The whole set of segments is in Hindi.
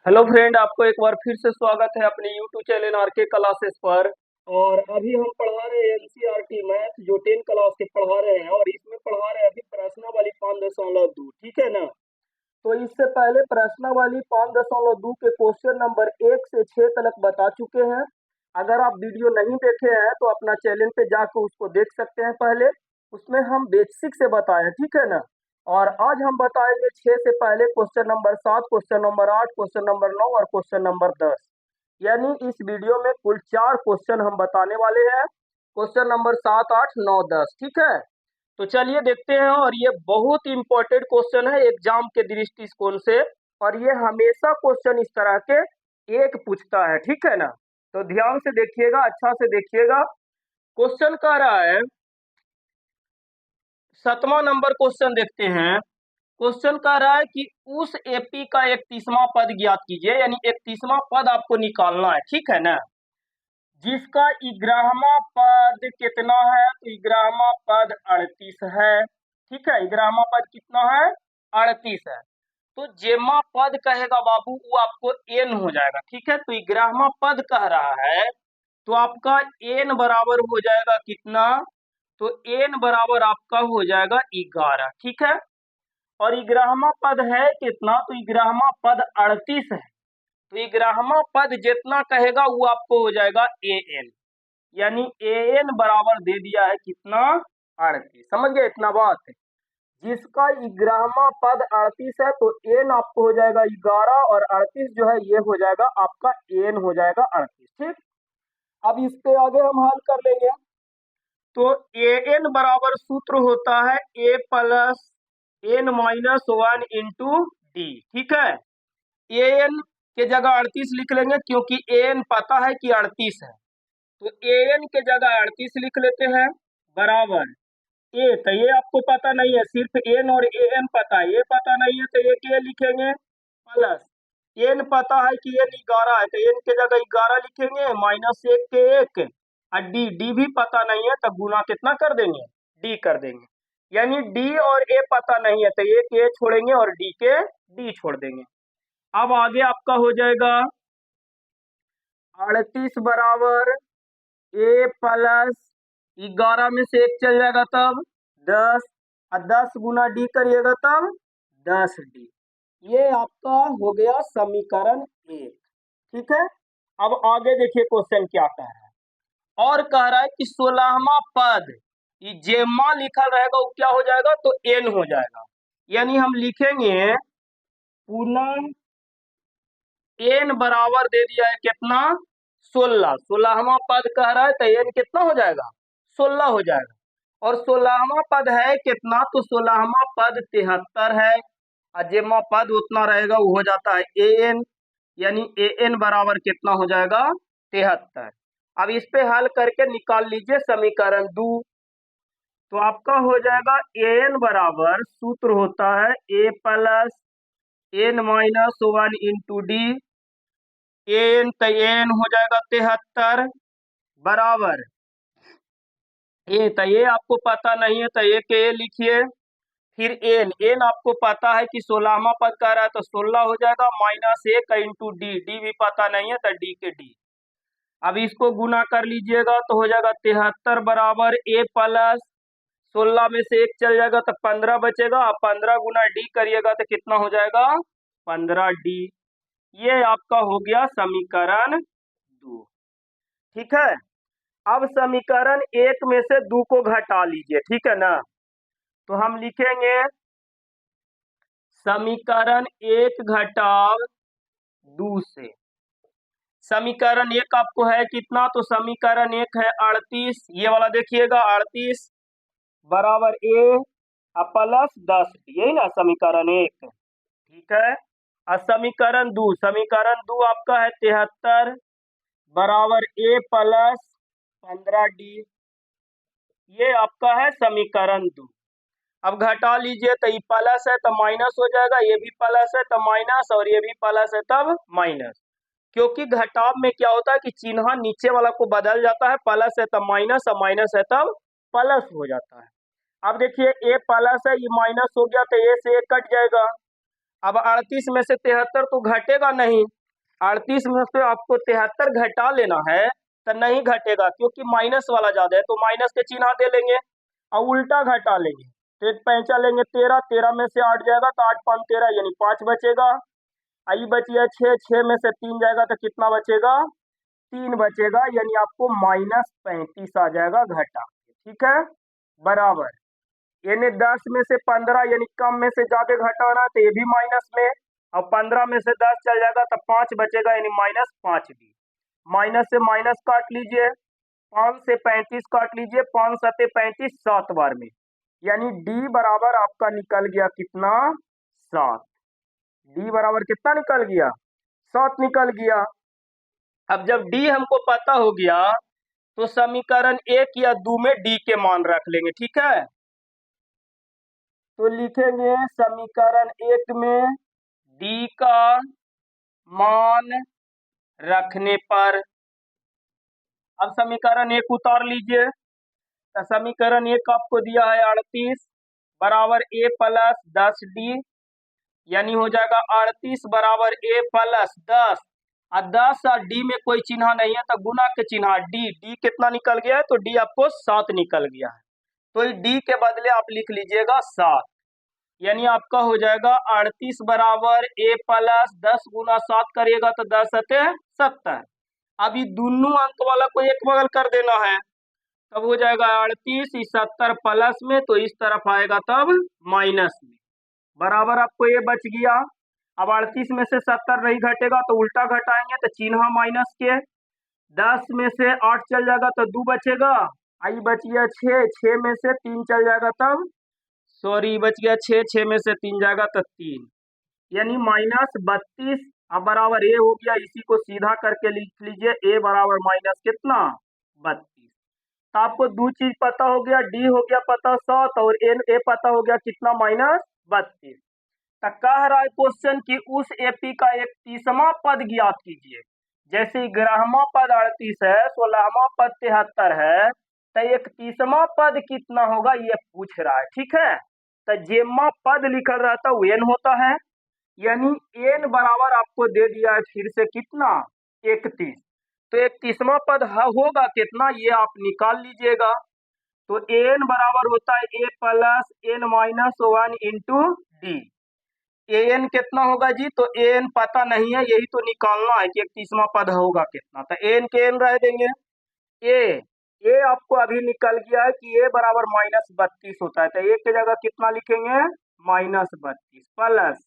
हेलो फ्रेंड, आपको एक बार फिर से स्वागत है अपने यूट्यूब चैनल आरके क्लासेस पर। और अभी हम पढ़ा रहे हैं एनसीईआरटी मैथ जो 10 क्लास के पढ़ा रहे हैं, और इसमें पढ़ा रहे हैं अभी प्रश्नावली 5.2। ठीक है ना। तो इससे पहले प्रश्नावली 5.2 के क्वेश्चन नंबर 1 से 6 तक बता चुके हैं। अगर आप वीडियो नहीं देखे हैं तो अपना चैनल पे जाकर उसको देख सकते हैं। पहले उसमें हम बेसिक से बताए हैं, ठीक है ना। और आज हम बताएंगे 6 से पहले question number 7, question number 8, question number 9 और क्वेश्चन नंबर 10। यानी इस वीडियो में कुल 4 क्वेश्चन हम बताने वाले हैं। Question number 7, 8, 9, 10। ठीक है। तो चलिए देखते हैं। और ये बहुत इंपॉर्टेंट क्वेश्चन है एग्जाम के दृष्टिकोण से। और ये हमेशा क्वेश्चन इस तरह के एक पूछता है, ठीक है ना। तो ध्यान से देखिएगा, अच्छा से देखिएगा। क्वेश्चन कह रहा है, 7वां नंबर क्वेश्चन देखते हैं। क्वेश्चन कह रहा है कि उस एपी का 31वां पद ज्ञात कीजिए, यानी 31वां पद आपको निकालना है, ठीक है ना। जिसका 11वां पद कितना है, तो 11वां पद 38 है। ठीक है, 11वां पद कितना है, 38 है। तो जेमा पद कहेगा बाबू वो आपको एन हो जाएगा, ठीक है। तो 11वां पद कह रहा है तो आपका एन बराबर हो जाएगा कितना, तो एन बराबर आपका हो जाएगा 11, ठीक है। और 11वां पद है कितना, तो 11वां पद 38 है। तो 11वां पद जितना कहेगा वो आपको हो जाएगा ए एन, यानी ए एन बराबर दे दिया है कितना, 38। समझ गए इतना बात। जिसका 11वां पद 38 है तो एन आपको हो जाएगा 11, और 38 जो है ये हो जाएगा आपका एन हो जाएगा 38, ठीक। अब इस पे आगे हम हल कर लेंगे। तो ए एन बराबर सूत्र होता है A plus N minus 1 into D, ठीक है। ए एन के जगह 38 लिख लेंगे क्योंकि ए एन पता है कि 38 है। तो ए एन के जगह 38 लिख लेते हैं, बराबर ए, तो ये आपको पता नहीं है, सिर्फ एन और ए एन पता है, ये पता नहीं है तो एक ए लिखेंगे, प्लस एन पता है कि एन 11 है तो एन के जगह 11 लिखेंगे, माइनस 1 के 1, और डी, डी भी पता नहीं है तो गुना कितना कर देंगे, डी कर देंगे। यानी डी और ए पता नहीं है तो एक ए छोड़ेंगे और डी के डी छोड़ देंगे। अब आगे आपका हो जाएगा 38 बराबर ए प्लस 11 में से एक चल जाएगा तब 10, और 10 गुना डी करिएगा तब 10 डी। ये आपका हो गया समीकरण 1, ठीक है। अब आगे देखिए क्वेश्चन क्या कह रहा है। और कह रहा है कि 16वां पद, ये जेमा लिखा रहेगा वो क्या हो जाएगा, तो एन हो जाएगा। यानी हम लिखेंगे पुनः एन बराबर दे दिया है कितना, 16। 16वां पद कह रहा है तो एन कितना हो जाएगा, 16 हो जाएगा। और 16वां पद है कितना, तो 16वां पद 73 है। और जेमा पद उतना रहेगा वो हो जाता है ए एन, यानी ए एन बराबर कितना हो जाएगा, 73। अब इस पे हल करके निकाल लीजिए समीकरण 2। तो आपका हो जाएगा ए एन बराबर सूत्र होता है A plus N minus 1 into D, N तो एन हो जाएगा 73, बराबर ए, तो ये आपको पता नहीं है तो ए के ए लिखिए। फिर एन, एन आपको पता है कि 16वां पद कह रहा है तो 16 हो जाएगा, माइनस 1 इंटू डी, डी भी पता नहीं है तो डी के डी। अब इसको गुना कर लीजिएगा तो हो जाएगा 73 बराबर ए प्लस 16 में से एक चल जाएगा तो 15 बचेगा, अब 15 गुना डी करिएगा तो कितना हो जाएगा, 15 डी। ये आपका हो गया समीकरण 2, ठीक है। अब समीकरण 1 में से 2 को घटा लीजिए, ठीक है ना। तो हम लिखेंगे समीकरण 1 घटाव 2 से। समीकरण 1 आपको है कितना, तो समीकरण 1 है 38, ये वाला देखिएगा 38 बराबर ए प्लस 10, यही ना समीकरण 1, ठीक है। और समीकरण 2 आपका है 73 बराबर ए प्लस 15 डी, ये आपका है समीकरण 2। अब घटा लीजिए तो ये प्लस है तो माइनस हो जाएगा, ये भी प्लस है तो माइनस, और ये भी प्लस है तब माइनस। क्योंकि घटाव में क्या होता है कि चिन्ह नीचे वाला को बदल जाता है, प्लस है तब माइनस और माइनस है तब प्लस हो जाता है। अब देखिए ए प्लस है, ये माइनस हो गया तो ए से ए कट जाएगा। अब 38 में से 73 तो घटेगा नहीं, 38 में से आपको 73 घटा लेना है तो नहीं घटेगा, क्योंकि माइनस वाला ज्यादा है तो माइनस के चिन्ह दे लेंगे और उल्टा घटा लेंगे। तो एक पैंचा लेंगे 13, 13 में से 8 जाएगा तो 8 5 13 यानी 5 बचेगा। आई बची है 6, 6 में से 3 जाएगा तो कितना बचेगा, 3 बचेगा, यानी आपको -35 आ जाएगा घटा। ठीक है, बराबर। यानी 10 में से 15 यानी कम में से ज्यादा घटाना तो ये भी माइनस में, और 15 में से 10 चल जाएगा तो 5 बचेगा यानी -5 डी। माइनस से माइनस काट लीजिए, 5 से 35 काट लीजिए, 5 सते 35 7 बार में, यानी डी बराबर आपका निकल गया कितना, 7। डी बराबर कितना निकल गया, 7 निकल गया। अब जब डी हमको पता हो गया तो समीकरण 1 या 2 में डी के मान रख लेंगे। ठीक है, तो लिखेंगे समीकरण 1 में डी का मान रखने पर, अब समीकरण 1 उतार लीजिए। तो समीकरण 1 आपको दिया है 38 बराबर ए प्लस 10 डी, यानी हो जाएगा 38 बराबर ए प्लस 10, और 10 और डी में कोई चिन्ह नहीं है तो गुना के चिन्ह, डी डी कितना निकल गया है, तो डी आपको 7 निकल गया है, तो डी के बदले आप लिख लीजिएगा 7, यानी आपका हो जाएगा 38 बराबर ए प्लस 10 गुना 7 करिएगा तो 10 सते 70। अब ये दोनों अंक वाला को एक बगल कर देना है, तब हो जाएगा 38 70 प्लस में, तो इस तरफ आएगा तब माइनस में, बराबर आपको ये बच गया। अब 38 में से 70 नहीं घटेगा तो उल्टा घटाएंगे तो चिन्ह माइनस के, 10 में से 8 चल जाएगा तो 2 बचेगा, आई बच गया 6, 6 में से 3 चल जाएगा तब, सॉरी बच गया 6, 6 में से 3 जाएगा तो 3, यानी -32। अब बराबर ए हो गया, इसी को सीधा करके लिख लीजिए, ए बराबर माइनस कितना 32। तो आपको दो चीज पता हो गया, डी हो गया पता 7 और एन ए पता हो गया कितना -32। तो कह रहा है क्वेश्चन की उस एपी का एक 30वां पद ज्ञात कीजिए। जैसे 11वां पद 38 है, 16वां पद 73 है, तो एक 30वां पद कितना होगा ये पूछ रहा है। ठीक है, तो जेमा पद लिखा रहता है वो एन होता है, यानी एन बराबर आपको दे दिया है फिर से कितना 31, तो 31वां पद होगा कितना ये आप निकाल लीजिएगा। तो एन बराबर होता है A plus N minus 1 into D. N कितना होगा जी, तो एन पता नहीं है, यही तो निकालना है कि 31वां पद होगा कितना, तो एन के एन रह देंगे। ए आपको अभी निकल गया है कि ए बराबर -32 होता है, तो ए की जगह कितना लिखेंगे -32 प्लस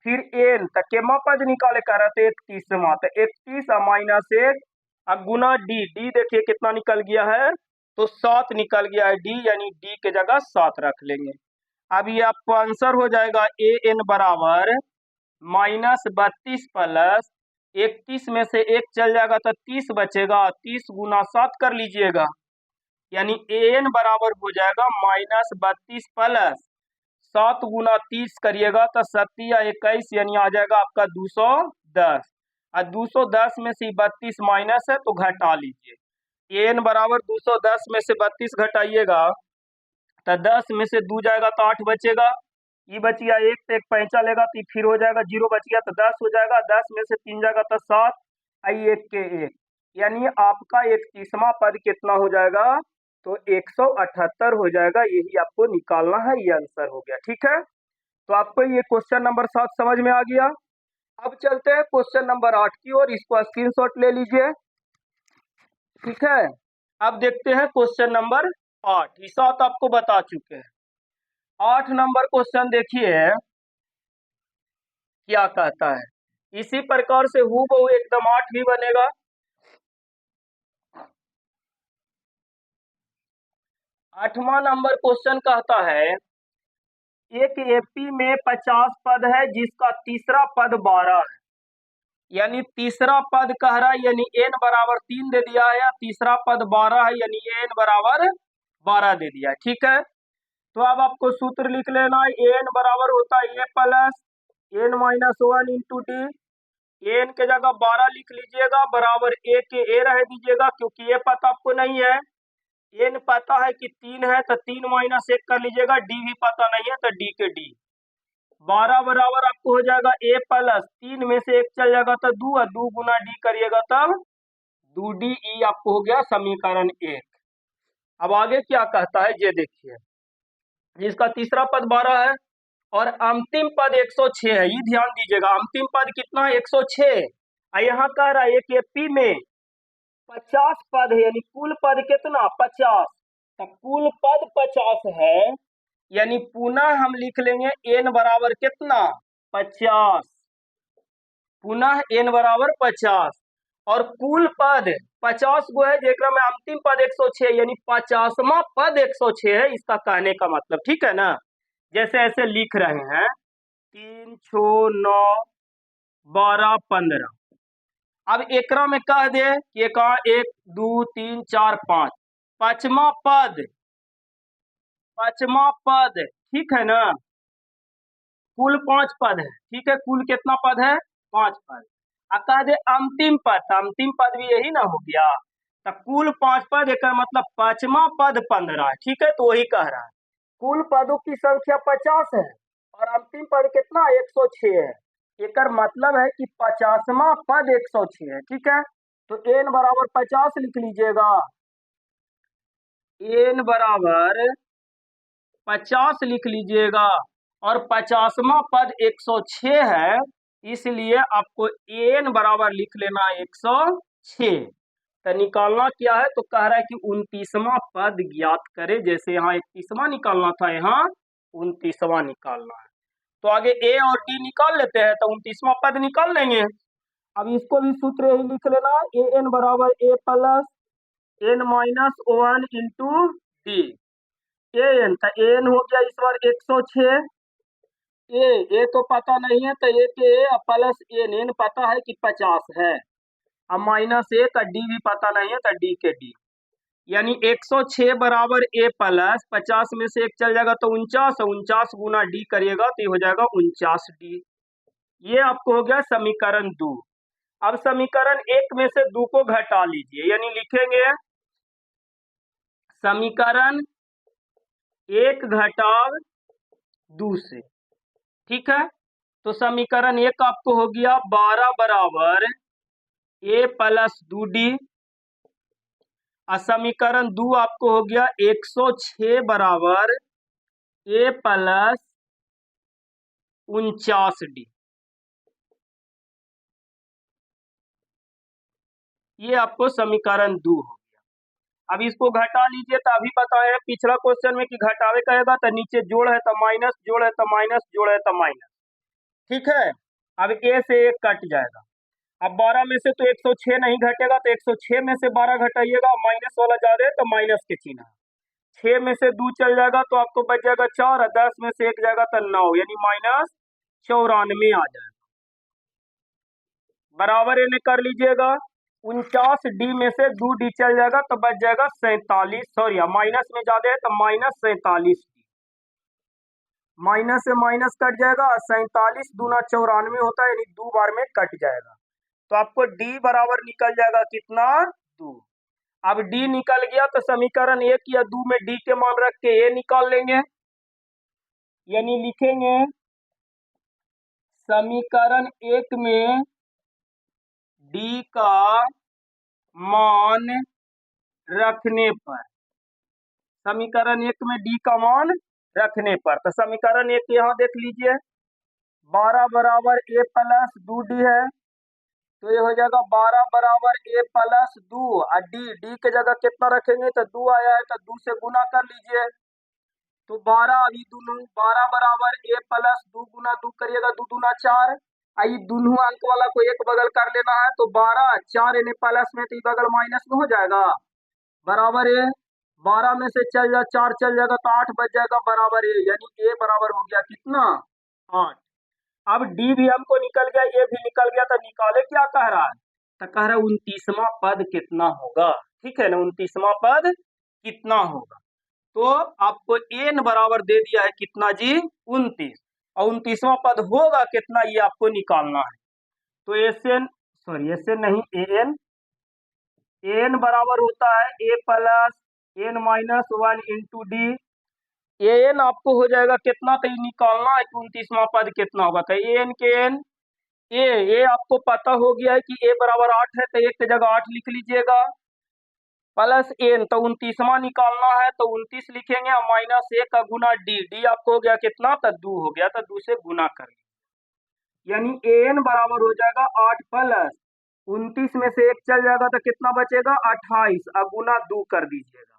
फिर एन, तो केमा पद निकाले कर रहे थे 31वां, तो 31 -1 अब गुना डी, डी देखिए कितना निकल गया है, तो 7 निकल गया है डी, यानी डी के जगह 7 रख लेंगे। अब ये आपको आंसर हो जाएगा ए एन बराबर -32 प्लस 31 में से 1 चल जाएगा तो 30 बचेगा, 30 गुना 7 कर लीजिएगा, यानी ए एन बराबर हो जाएगा -32 प्लस 7 गुना 30 करिएगा तो 7 या 21 यानी आ जाएगा आपका 210, और 210 में से 32 माइनस है तो घटा लीजिए। एन बराबर 210 में से 32 घटाइएगा तो 10 में से 2 जाएगा तो 8 बचेगा, ये बच गया 1 तो 1 पैंचा लेगा तो फिर हो जाएगा 0 बच गया तो 10 हो जाएगा, 10 में से 3 जाएगा तो 7, आई 1 के 1, यानी आपका 31वां पद कितना हो जाएगा, तो 178 हो जाएगा, यही आपको निकालना है, ये आंसर हो गया। ठीक है, तो आपको ये क्वेश्चन नंबर 7 समझ में आ गया। अब चलते हैं क्वेश्चन नंबर 8 की ओर, इसको स्क्रीनशॉट ले लीजिए। ठीक है, अब देखते हैं क्वेश्चन नंबर 8, ये 7 आपको बता चुके हैं। 8 नंबर क्वेश्चन देखिए क्या कहता है, इसी प्रकार से हूबहू एकदम 8 भी बनेगा। 8वां नंबर क्वेश्चन कहता है एक एपी में 50 पद है जिसका तीसरा पद 12 है, यानी तीसरा पद कह रहा है, यानी एन बराबर 3 दे दिया है, या तीसरा पद 12 है यानी एन बराबर 12 दे दिया है। ठीक है, तो अब आपको सूत्र लिख लेना है, एन बराबर होता है A plus N minus 1 into D, N के जगह 12 लिख लीजिएगा, बराबर ए के ए रह दीजिएगा, क्योंकि ये पता आपको नहीं है, एन पता है कि 3 है तो 3 - 1 कर लीजिएगा, डी भी पता नहीं है तो डी के डी, 12 बराबर आपको हो जाएगा ए प्लस 3 में से 1 चल जाएगा तो 2 और 2 गुना डी करिएगा तब 2d ई आपको हो गया समीकरण 1। अब आगे क्या कहता है ये देखिए, जिसका तीसरा पद 12 है और अंतिम पद 106 है। ये ध्यान दीजिएगा, अंतिम पद कितना है 106। यहाँ कह रहा है कि पी में 50 पद है, यानी कुल पद कितना 50। तो कुल पद 50 है, यानी पुनः हम लिख लेंगे n बराबर कितना 50, पुनः n बराबर 50 और कुल पद 50 गो है जेकरा में अंतिम पद 106 यानी 50वां पद 106 है, इसका कहने का मतलब, ठीक है ना। जैसे ऐसे लिख रहे हैं 3 6 9 12 15। अब एकरा में कह दे कि 1 2 3 4 5 पांचवा पद, ठीक है ना। कुल 5 पद है, ठीक है, कुल कितना पद है 5 पद। अब कह दे अंतिम पद भी यही ना हो गया। तो कुल 5 पद एक मतलब पांचवा पद 15 है, ठीक है। तो वही कह रहा है कुल पदों की संख्या 50 है और अंतिम पद कितना 106 है। एक मतलब है कि 50वां पद 106 है, ठीक है। तो n बराबर 50 लिख लीजिएगा, n बराबर 50 लिख लीजिएगा और 50वां पद 106 है, इसलिए आपको n बराबर लिख लेना 106। तो निकालना क्या है, तो कह रहा है कि 29वां पद ज्ञात करे। जैसे यहाँ 31वां निकालना था, यहाँ 29वां निकालना है। तो आगे ए और डी निकाल लेते हैं, तो 29वां पद निकाल लेंगे। अब इसको भी सूत्र यही लिख लेना, ए एन बराबर A plus n minus 1 into D. N तो एन हो गया इस बार 106, ए तो पता नहीं है तो ए के ए प्लस एन पता है कि 50 है, अब माइनस 1 का डी भी पता नहीं है तो डी के डी, यानी 106 बराबर ए प्लस 50 में से 1 चल जाएगा तो 49, 49 गुना डी करिएगा तो ये हो जाएगा 49 डी। ये आपको हो गया समीकरण 2। अब समीकरण 1 में से 2 को घटा लीजिए, यानी लिखेंगे समीकरण 1 घटाव 2 से, ठीक है। तो समीकरण 1 आपको हो गया 12 बराबर ए प्लस 2d, और समीकरण 2 आपको हो गया 106 बराबर ए प्लस 49d। ये आपको समीकरण 2 हो गया। अब इसको घटा लीजिए, तो अभी बताए पिछला क्वेश्चन में कि घटावे कहेगा तो नीचे जोड़ है तो माइनस, जोड़ है तो माइनस, जोड़ है तो माइनस, ठीक है। अब ए से 1 कट जाएगा। अब 12 में से तो 106 नहीं घटेगा, तो 106 में से 12 घटाइएगा, माइनस वाला ज्यादा है तो माइनस के चिन्ह। 6 में से 2 चल जाएगा तो आपको बच जाएगा 4, और 10 में से 1 जाएगा तो 9, यानी माइनस 94 आ जाएगा। बराबर ये कर लीजिएगा, 49 डी में से 2 डी चल जाएगा तो बच जाएगा 47, सॉरी माइनस में ज्यादा है तो माइनस 47 डी, माइनस से माइनस कट जाएगा, 47 दूना 94 होता है, यानी 2 बार में कट जाएगा। तो आपको d बराबर निकल जाएगा कितना 2। अब d निकल गया तो समीकरण 1 या 2 में d के मान रख के a निकाल लेंगे, यानी लिखेंगे समीकरण 1 में d का मान रखने पर, समीकरण 1 में d का मान रखने पर, तो समीकरण 1 यहाँ देख लीजिए 12 बराबर a प्लस 2d है, तो ये हो जाएगा 12 बराबर a प्लस 2 और d के जगह कितना रखेंगे तो 2 आया है तो 2 से गुना कर लीजिए, तो 12 अभी दोनों 12 बराबर a प्लस 2 गुना 2 करिएगा, 2 दूना 4, आई दोनों अंक वाला को एक बगल कर लेना है, तो 12 4 इन्हें प्लस में तो बगल माइनस में हो जाएगा, बराबर है 12 में से चल जा 4 चल जाएगा तो 8 बच जाएगा, बराबर है, यानी a बराबर हो गया कितना 8। अब डी भी हमको निकल गया, ये भी निकल गया, तो निकाले क्या कह रहा है, तो कह रहा है 29वां पद कितना होगा, ठीक है ना, 29वां पद कितना होगा। तो आपको एन बराबर दे दिया है कितना जी 29, और 29वां पद होगा कितना ये आपको निकालना है। तो एन सॉरी एन नहीं एन बराबर होता है A plus N minus 1 into D, A N आपको हो जाएगा कितना, तो ये निकालना है कि 29वां पद कितना होगा। तो ए एन के एन ए आपको पता हो गया है कि ए बराबर 8 है, तो एक की जगह 8 लिख लीजिएगा, प्लस एन, तो 29वां निकालना है तो 29 लिखेंगे, और माइनस ए का गुना डी, डी आपको हो गया कितना, तो 2 हो गया, तो 2 से गुना कर, यानी ए एन बराबर हो जाएगा 8 प्लस 29 में से 1 चल जाएगा तो कितना बचेगा, 28, अब गुना 2 कर दीजिएगा,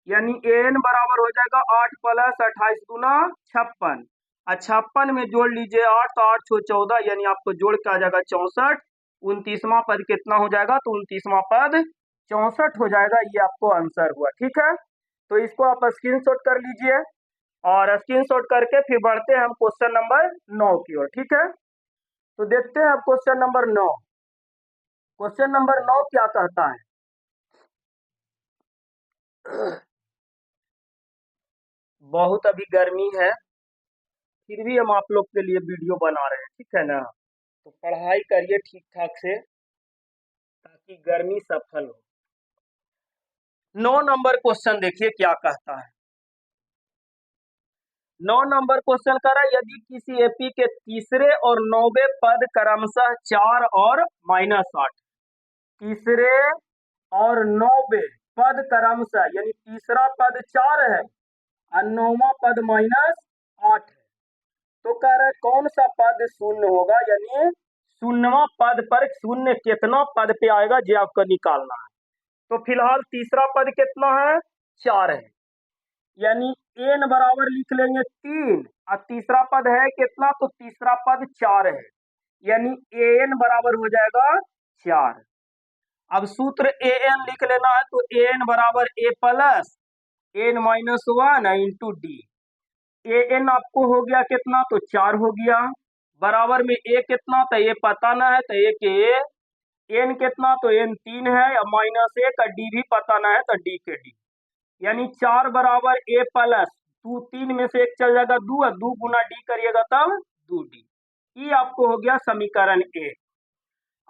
यानी ए एन बराबर हो जाएगा 8 प्लस 28 गुना 56, 56 में जोड़ लीजिए 8, तो 8 छो 14, यानी आपको जोड़ के आ जाएगा 64, 29वां पद कितना हो जाएगा, तो 29वां पद 64 हो जाएगा। ये आपको आंसर हुआ, ठीक है। तो इसको आप स्क्रीनशॉट कर लीजिए, और स्क्रीनशॉट करके फिर बढ़ते हैं हम क्वेश्चन नंबर 9 की ओर, ठीक है। तो देखते हैं अब क्वेश्चन नंबर 9। क्वेश्चन नंबर 9 क्या कहता है, बहुत अभी गर्मी है, फिर भी हम आप लोग के लिए वीडियो बना रहे हैं, ठीक है ना। तो पढ़ाई करिए ठीक ठाक से, ताकि गर्मी सफल हो। 9 नंबर क्वेश्चन देखिए क्या कहता है। 9 नंबर क्वेश्चन कर रहा है, यदि किसी एपी के तीसरे और 9वें पद क्रमशः 4 और -8, तीसरे और 9वें पद क्रमशः, यानी तीसरा पद 4 है और 9वां पद -8 है, तो कह रहा है कौन सा पद शून्य होगा, यानी शून्यवां पद पर शून्य कितना पद पे आएगा, ये आपको निकालना है। तो फिलहाल तीसरा पद कितना है, 4 है, यानी एन बराबर लिख लेंगे 3, और तीसरा पद है कितना, तो तीसरा पद 4 है, यानी ए एन बराबर हो जाएगा 4। अब सूत्र ए एन लिख लेना है, तो ए एन बराबर A plus N -1 into D. A N आपको हो गया कितना, तो 4 हो गया, बराबर में ए कितना, तो ए पता ना है, तो ए के एन कितना, तो एन 3 है, या -1 का डी भी पता ना है, तो डी के डी, यानी 4 बराबर ए प्लस 2, 3 में से 1 चल जाएगा 2, और 2 गुना डी करिएगा तब 2d। ये आपको हो गया समीकरण ए।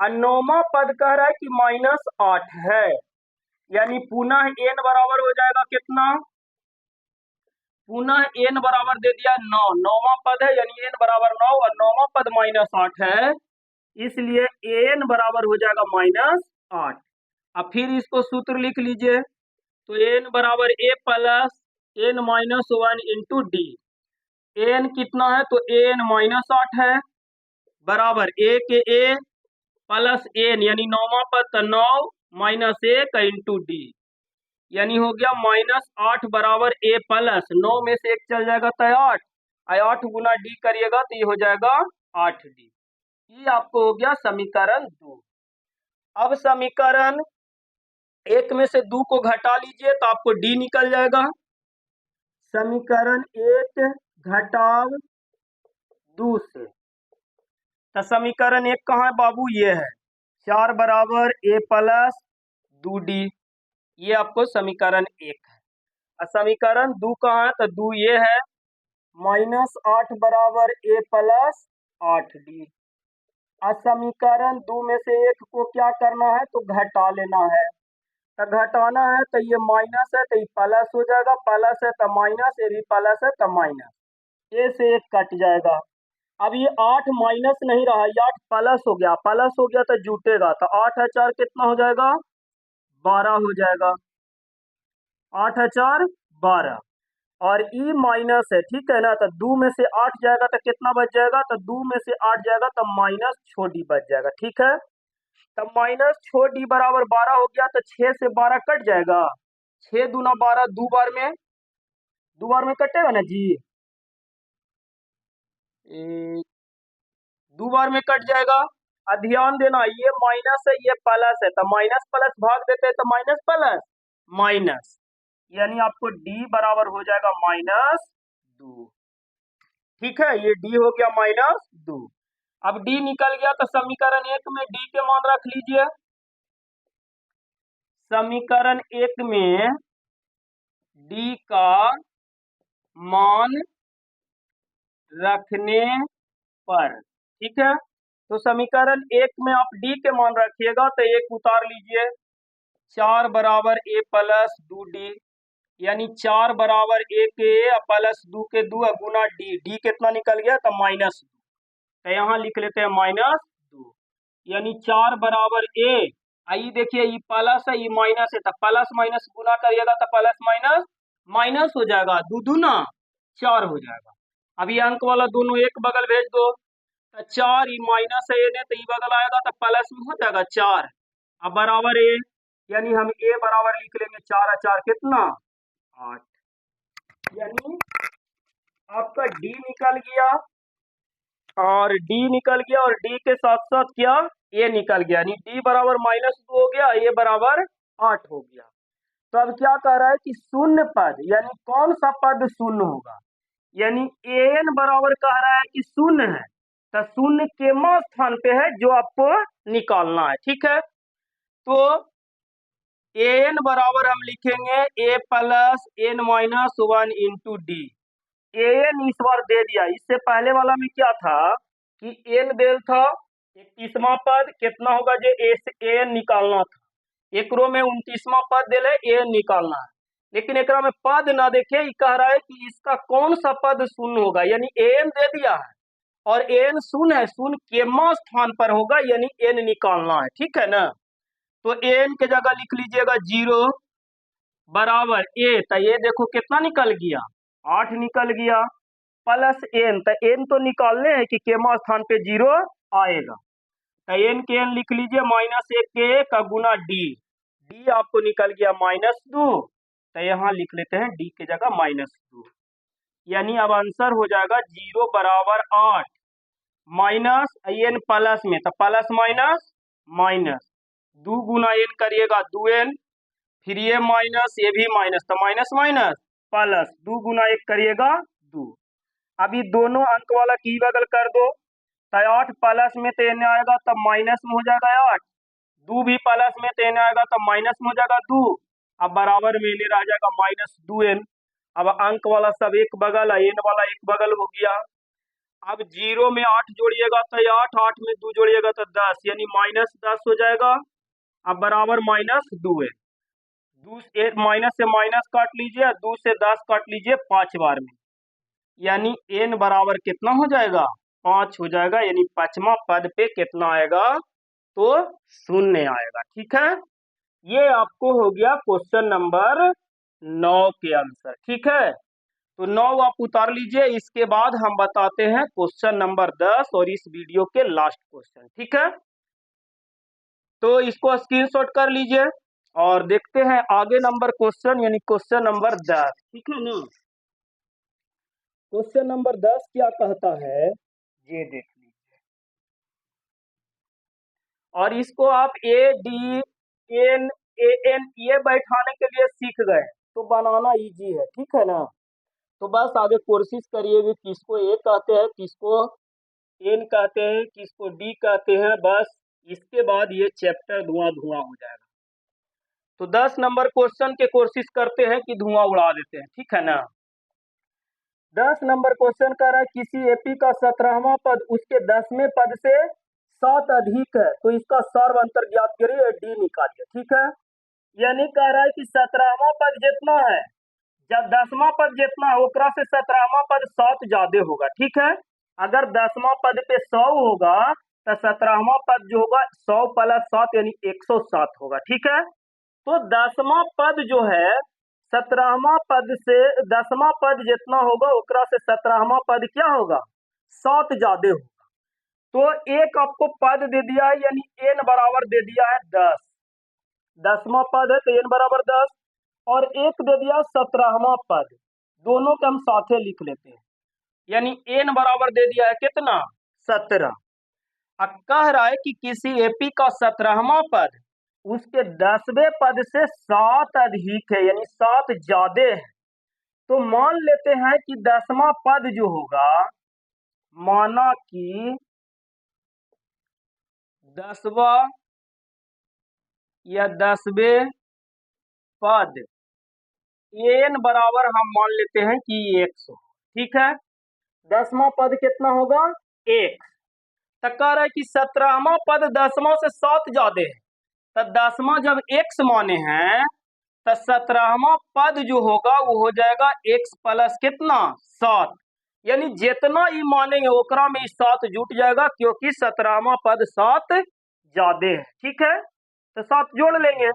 और 9वां पद कह रहा है कि -8 है, यानी पुनः एन बराबर हो जाएगा कितना, पुनः एन बराबर दे दिया 9, 9वां पद है, यानी एन बराबर 9, और 9वां पद -8 है, इसलिए एन बराबर हो जाएगा -8। अब फिर इसको सूत्र लिख लीजिए, तो एन बराबर A plus N -1 into D. N कितना है, तो एन -8 है, बराबर ए के ए प्लस एन, यानी 9वां पद, तो 9 -1 इंटू डी, यानी हो गया -8 बराबर ए प्लस 9 में से 1 चल जाएगा तो 8, 8 गुना डी करिएगा तो ये हो जाएगा 8d। ये आपको हो गया समीकरण 2। अब समीकरण 1 में से 2 को घटा लीजिए तो आपको डी निकल जाएगा। समीकरण 1 घटाव 2 से, तो समीकरण 1 कहाँ है बाबू, ये है 4 बराबर ए प्लस 2d, ये आपको समीकरण 1 है। और समीकरण 2 कहाँ है, तो 2 ये है -8 बराबर ए प्लस 8d। और समीकरण 2 में से 1 को क्या करना है, तो घटा लेना है, तो घटाना है तो ये माइनस है तो ये प्लस हो जाएगा, प्लस है तो माइनस, ये भी प्लस है तो माइनस, ए से 1 कट जाएगा। अब ये 8 माइनस नहीं रहा, ये 8 प्लस हो गया, प्लस हो गया तो जुटेगा, तो 8 और 4 कितना हो जाएगा, 12 हो जाएगा, 8 और 4 12, और ई माइनस है, ठीक है ना, तो 2 में से 8 जाएगा तो कितना बच जाएगा, तो 2 में से 8 जाएगा तो -6d बच जाएगा, ठीक है। तब -6d बराबर 12 हो गया, तो 6 से 12 कट जाएगा, 6 दूना 12, 2 बार में कटेगा ना जी, 2 बार में कट जाएगा। और ध्यान देना, ये माइनस है ये प्लस है, तो माइनस प्लस भाग देते हैं तो माइनस प्लस माइनस, यानी आपको d बराबर हो जाएगा -2, ठीक है, ये d हो गया -2। अब d निकल गया तो समीकरण 1 में d के मान रख लीजिए, समीकरण 1 में d का मान रखने पर, ठीक है, तो समीकरण 1 में आप d के मान रखिएगा तो 1 उतार लीजिए, 4 बराबर a प्लस 2d, यानी 4 बराबर ए के प्लस 2 के 2 गुना डी, डी कितना निकल गया तो -2, तो यहाँ लिख लेते हैं -2, यानी 4 बराबर ए। आइए देखिए ये प्लस है ये माइनस है, तो प्लस माइनस गुना करिएगा तो प्लस माइनस माइनस हो जाएगा, 2 दूना 4 हो जाएगा। अब ये अंक वाला दोनों एक बगल भेज दो, तो 4 ये माइनस है ने तो ये बगल आएगा तो प्लस में हो जाएगा 4, अब बराबर ए, यानी हम ए बराबर लिख लेंगे 4 4 कितना 8, यानी आपका डी निकल गया और डी निकल गया और डी के साथ साथ क्या ए निकल गया, यानी डी बराबर -2 हो गया, ए बराबर 8 हो गया। तो अब क्या कह रहा है कि शून्य पद, यानी कौन सा पद शून्य होगा, यानी एन बराबर कह रहा है कि शून्य है, तो शून्य के मा स्थान पे है जो आपको निकालना है, ठीक है। तो एन बराबर हम लिखेंगे A plus N minus 1 into D. N इस बार दे दिया, इससे पहले वाला में क्या था कि एन देल था 31वां पद कितना होगा जो एन निकालना था, एक रो में 29वां पद दे ले एन निकालना है, लेकिन एक में पद ना देखे, कह रहा है कि इसका कौन सा पद शून्य होगा, यानी एन दे दिया है और एन शून्य है, शून्य के मा स्थान पर होगा, यानी एन निकालना है, ठीक है ना। तो एन के जगह लिख लीजिएगा 0 बराबर ए, तो ये देखो कितना निकल गया 8 निकल गया, प्लस एन, तो एन तो निकालने हैं कि केमा स्थान पे 0 आएगा, तो एन के एन लिख लीजिए -1 के का गुना डी, डी आपको निकल गया -2, तो यहाँ लिख लेते हैं डी के जगह -2, यानी अब आंसर हो जाएगा 0 बराबर 8 माइनस एन प्लस में, तो प्लस माइनस माइनस 2 गुना एन करिएगा 2n, फिर ये माइनस ये भी माइनस, तो माइनस माइनस प्लस 2 गुना 1 करिएगा 2। अभी दोनों अंक वाला की बगल कर दो, तो 8 प्लस में तो एन आएगा तो माइनस में हो जाएगा 8, 2 भी प्लस में तो एन आएगा तो माइनस में हो जाएगा 2, अब बराबर में एन रह जाएगा -2n। अब अंक वाला सब एक बगल है, एन वाला एक बगल हो गया। अब 0 में 8 जोड़िएगा तो 8, 8 में 2 जोड़िएगा तो 10, यानी -10 हो जाएगा, अब बराबर -2n, 2 माइनस से माइनस काट लीजिए, 2 से 10 काट लीजिए 5 बार में, यानी n बराबर कितना हो जाएगा 5 हो जाएगा, यानी 5वां पद पे कितना आएगा तो 0 आएगा, ठीक है। ये आपको हो गया क्वेश्चन नंबर 9 के आंसर, ठीक है। तो 9 आप उतार लीजिए, इसके बाद हम बताते हैं क्वेश्चन नंबर 10 और इस वीडियो के लास्ट क्वेश्चन, ठीक है। तो इसको स्क्रीनशॉट कर लीजिए और देखते हैं आगे नंबर क्वेश्चन, यानी क्वेश्चन नंबर 10, ठीक है ना। क्वेश्चन नंबर 10 क्या कहता है ये देख लीजिए, और इसको आप A D N A N ये बैठाने के लिए सीख गए तो बनाना इजी है, ठीक है ना। तो बस आगे कोशिश करिए कि किसको ए कहते हैं, किसको एन कहते हैं, किसको डी कहते हैं, बस इसके बाद ये चैप्टर धुआं धुआं हो जाएगा। तो 10 नंबर क्वेश्चन के कोशिश करते हैं कि धुआं उड़ा देते हैं, ठीक है ना। 10 नंबर क्वेश्चन कर रहा है किसी एपी का 17वां पद उसके 10वें पद से 7 अधिक है, तो इसका सर्व अंतर ज्ञात करिए, डी निकालिए, ठीक है। यानी कह रहा है कि 17वां पद जितना है, जब 10वां पद जितना है ओकरा से 17वां पद 7 ज्यादा होगा, ठीक है। अगर 10वां पद पे 100 होगा तो 17वां पद जो होगा 100 प्लस 7 यानी 107 होगा, ठीक है। तो 10वां पद जो है 17वां पद से 10वां पद जितना होगा ओकरा से 17वां पद क्या होगा 7 ज्यादा होगा। तो एक आपको पद दे दिया है, यानी एन बराबर दे दिया है 10, 10वां पद है तो एन बराबर 10, और एक दे दिया 17वां पद, दोनों के हम साथे लिख लेते हैं, यानी एन बराबर दे दिया है कितना 17। अब कह रहा है कि किसी एपी का 17वां पद उसके 10वें पद से 7 अधिक है, यानी 7 ज्यादा है। तो मान लेते हैं कि 10वां पद जो होगा, माना कि 10वां या 10वें पद एन बराबर हम मान लेते हैं कि 100, ठीक है। 10वां पद कितना होगा 1, तो कह रहा है कि 17वां पद 10वां से 7 ज्यादा है, तो 10वां जब x माने हैं तो 17वां पद जो होगा वो हो जाएगा x प्लस कितना 7, यानी जितना ही मानेंगे ओकरा में 7 जुट जाएगा, क्योंकि 17वां पद 7 ज्यादा है। ठीक है, तो 7 जोड़ लेंगे,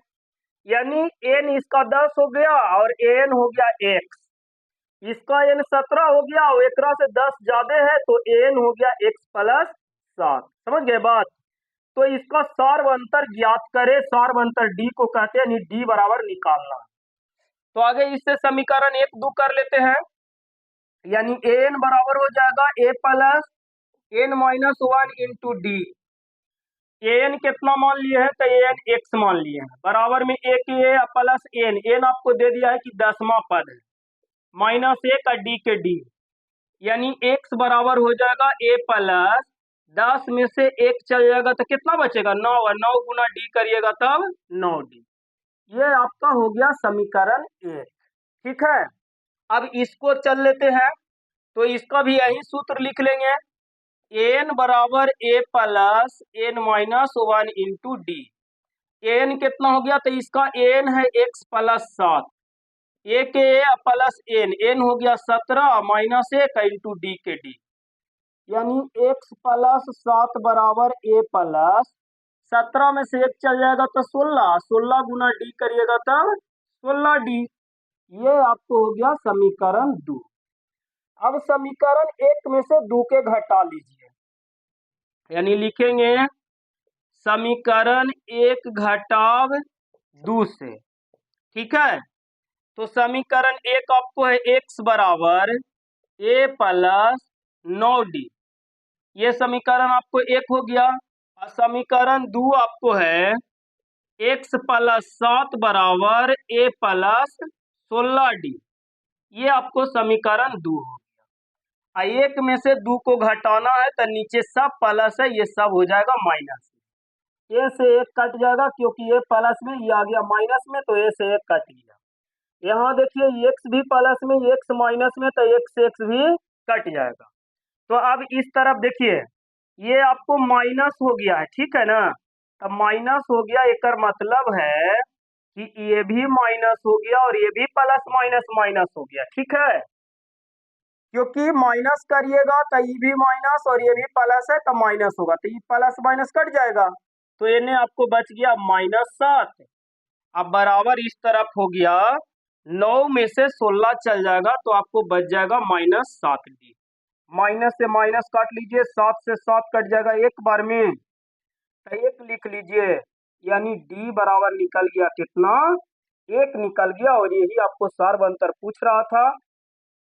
यानी n इसका 10 हो गया और n हो गया x, इसका n 17 हो गया और एकरा से 10 ज्यादा है तो n हो गया x प्लस 7। समझ गए बात? तो इसका सार्वंतर ज्ञात करें, सार्वंतर d को कहते हैं, d बराबर निकालना। तो आगे इससे समीकरण 1 2 कर लेते हैं, यानी an बराबर हो जाएगा a plus n minus 1 into D. an कितना मान लिए हैं, तो an x मान लिए हैं, बराबर में a के a प्लस n आपको दे दिया है कि 10वां पद है, माइनस 1 का d के d, यानी x बराबर हो जाएगा a प्लस 10 में से 1 चल जाएगा तो कितना बचेगा 9, और 9 गुना d करिएगा तब 9d। ये आपका हो गया समीकरण 1। ठीक है, अब इसको चल लेते हैं, तो इसका भी यही सूत्र लिख लेंगे, n बराबर a plus n minus 1 into D. n कितना हो गया, तो इसका n है x प्लस 7, a के a प्लस n हो गया 17 माइनस 1 इंटू डी के डी, यानी x प्लस 7 बराबर a प्लस 17 में से 1 चल जाएगा तो 16, 16 गुना d करिएगा तब 16d। ये आपको हो गया समीकरण 2। अब समीकरण 1 में से 2 के घटा लीजिए, यानी लिखेंगे समीकरण 1 घटाव 2 से। ठीक है, तो समीकरण 1 आपको है x बराबर a प्लस 9d, ये समीकरण आपको 1 हो गया। और समीकरण 2 आपको है x प्लस 7 बराबर a प्लस 16d, ये आपको समीकरण 2 हो गया। 1 में से 2 को घटाना है तो नीचे सब प्लस है, ये सब हो जाएगा माइनस, a से 1 कट जाएगा, क्योंकि ये प्लस में ये आ गया माइनस में, तो a से 1 कट लिया। यहाँ देखिए x भी प्लस में, x माइनस में, तो x से x भी कट जाएगा। तो अब इस तरफ देखिए, ये आपको माइनस हो गया है, ठीक है ना, तब माइनस हो गया, एक मतलब है कि ये भी माइनस हो गया और ये भी प्लस माइनस माइनस हो गया। ठीक है, क्योंकि माइनस करिएगा तो ये भी माइनस और ये भी प्लस है तो माइनस होगा, तो ये प्लस माइनस कट जाएगा, तो ये आपको बच गया -7। अब बराबर इस तरफ हो गया, 9 में से 16 चल जाएगा तो आपको बच जाएगा -7d। माइनस से माइनस काट लीजिए, 7 से 7 कट जाएगा एक बार में, तो 1 लिख लीजिए, यानी d बराबर निकल गया कितना 1 निकल गया। और यही आपको सार्वंतर पूछ रहा था,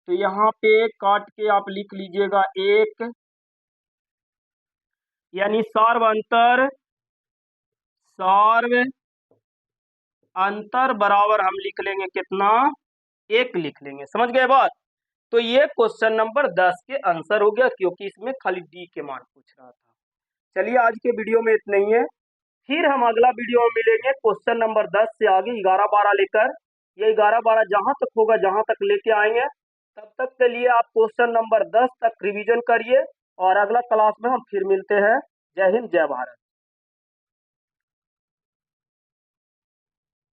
तो यहाँ पे काट के आप लिख लीजिएगा 1, यानी सार्वंतर अंतर बराबर हम लिख लेंगे कितना 1 लिख लेंगे। समझ गए बात? तो ये क्वेश्चन नंबर 10 के आंसर हो गया, क्योंकि इसमें खाली डी के मान पूछ रहा था। चलिए आज के वीडियो में इतना ही है, फिर हम अगला वीडियो में मिलेंगे क्वेश्चन नंबर 10 से आगे 11 12 लेकर। ये 11 12 जहां तक होगा जहां तक लेके आएंगे, तब तक के लिए आप क्वेश्चन नंबर 10 तक रिवीजन करिए, और अगला क्लास में हम फिर मिलते हैं। जय हिंद, जय भारत।